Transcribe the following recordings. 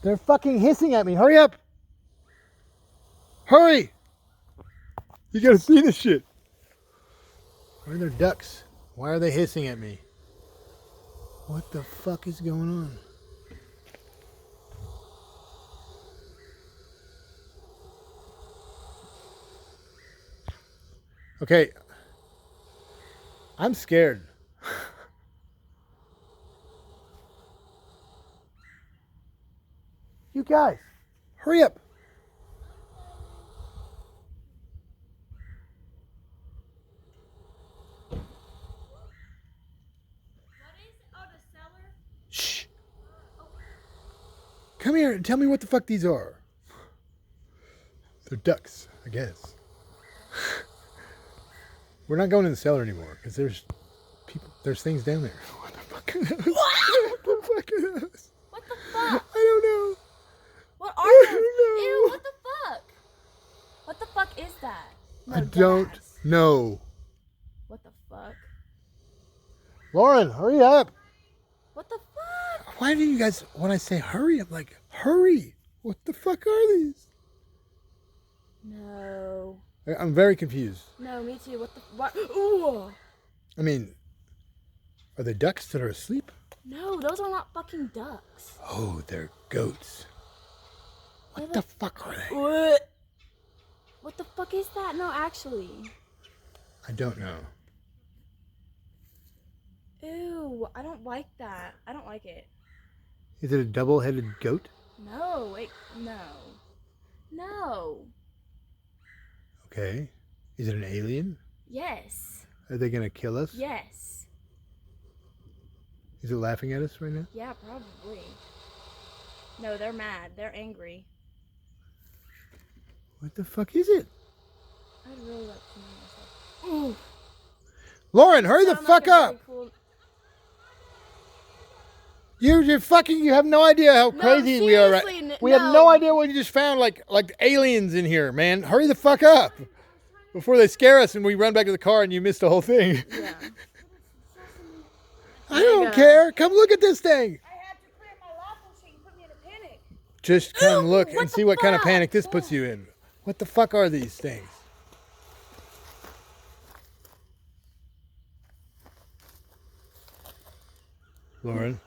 They're fucking hissing at me. Hurry up. Hurry. You gotta see this shit. Where are their ducks? Why are they hissing at me? What the fuck is going on? Okay. I'm scared. You guys, hurry up. Shh. Come here and tell me what the fuck these are. They're ducks, I guess. We're not going in the cellar anymore because there's things down there. What the fuck are those? What the fuck are those? What the fuck? I don't know. What are those? know. Ew, what the fuck? What the fuck is that? No, I don't know. What the fuck? Lauren, hurry up. What the fuck? Why do you guys, when I say hurry, I'm like, hurry. What the fuck are these? No. I'm very confused. No, me too. What the what? Ooh. I mean, are they ducks that are asleep? No, those are not fucking ducks. Oh, they're goats. What the fuck are they? What? What the fuck is that? No, actually. I don't know. Ew, I don't like that. I don't like it. Is it a double-headed goat? No, wait, no. No. Okay. Is it an alien? Yes. Are they gonna kill us? Yes. Is it laughing at us right now? Yeah, probably. No, they're mad. They're angry. What the fuck is it? I'd really like to know myself. Ooh. Lauren, hurry the fuck up! Cool... You fucking, you have no idea how crazy we are right. We have no idea what you just found, like aliens in here, man. Hurry the fuck up before they scare us and we run back to the car and you missed the whole thing. Yeah. I don't care. Come look at this thing. I had to clear my waffle so you put me in a panic. Just come look and see what kind of fuck? panic this puts you in. What the fuck are these things? Lauren,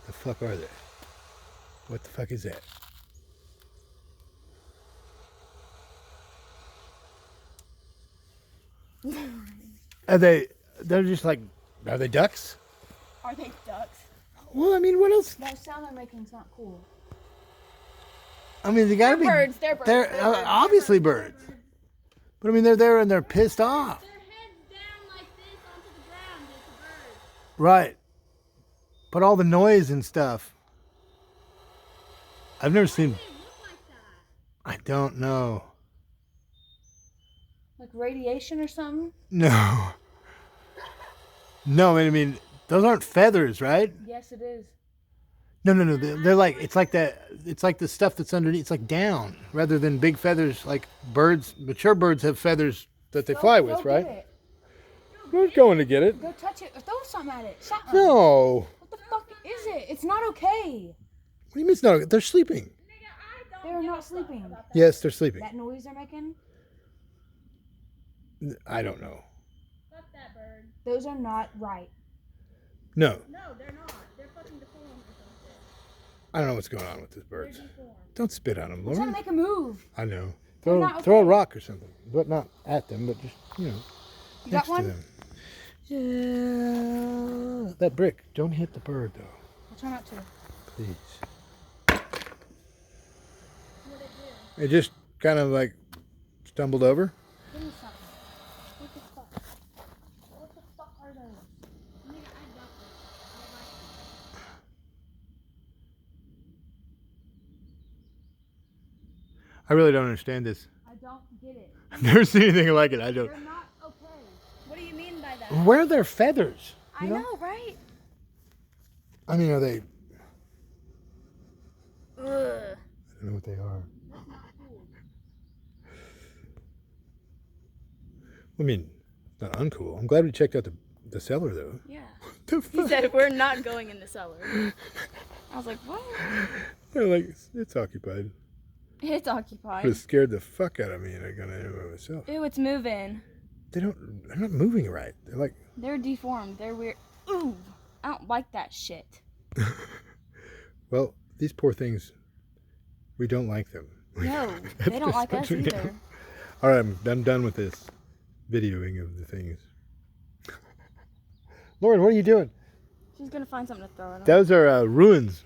the fuck are they? What the fuck is that? They're just like, are they ducks? Are they ducks? Well, I mean, what else? That sound they're making's not cool. I mean, they gotta be. birds, they're birds, They're they're birds. obviously birds. But I mean, they're there and they're pissed off. Their heads down like this onto the ground. It's a bird. Right. But all the noise and stuff. I've never seen. They look like that. I don't know. Like radiation or something? No. No, I mean, those aren't feathers, right? Yes, it is. No. They're like, it's like the stuff that's underneath. It's like down rather than big feathers. Like birds, mature birds have feathers that they fly with, Go right? get it. Who's going to get it? Go touch it or throw something at it. Something. No. What the fuck is it? It's not okay. What do you mean it's not? They're sleeping. They're not sleeping. Yes, they're sleeping. That noise they're making? I don't know. Fuck that bird. Those are not right. No. No, they're not. They're fucking deformed or something. I don't know what's going on with these birds. Don't spit on them, I'm trying Lauren. to make a move. I know. They're Throw not throw a okay. rock or something, but not at them, but just You next got to one? them. Yeah, that brick. Don't hit the bird though, I'll try not to. please. It just kind of like stumbled over. Give me something. What the fuck? What the fuck are those? Nigga, I got this. I really don't understand this. I don't get it. I've never seen anything like it. I don't. They're not okay. What do you mean by that? Where are their feathers? I know, right? I mean, are they? Ugh. I don't know what they are. I mean, not uncool. I'm glad we checked out The cellar, though. Yeah. The He fuck? said, we're not going in the cellar. I was like, what? They're like, it's occupied. It's It occupied. scared the fuck out of me, and I got in there by myself. Ew, it's moving. They're not moving right. They're like, They're deformed. They're weird. Ooh, I don't like that shit. well, these poor things, we don't like them. No, they don't like us either. All right, I'm done with this videoing of the things. Lauren, what are you doing? She's gonna find something to throw at them. Those are ruins.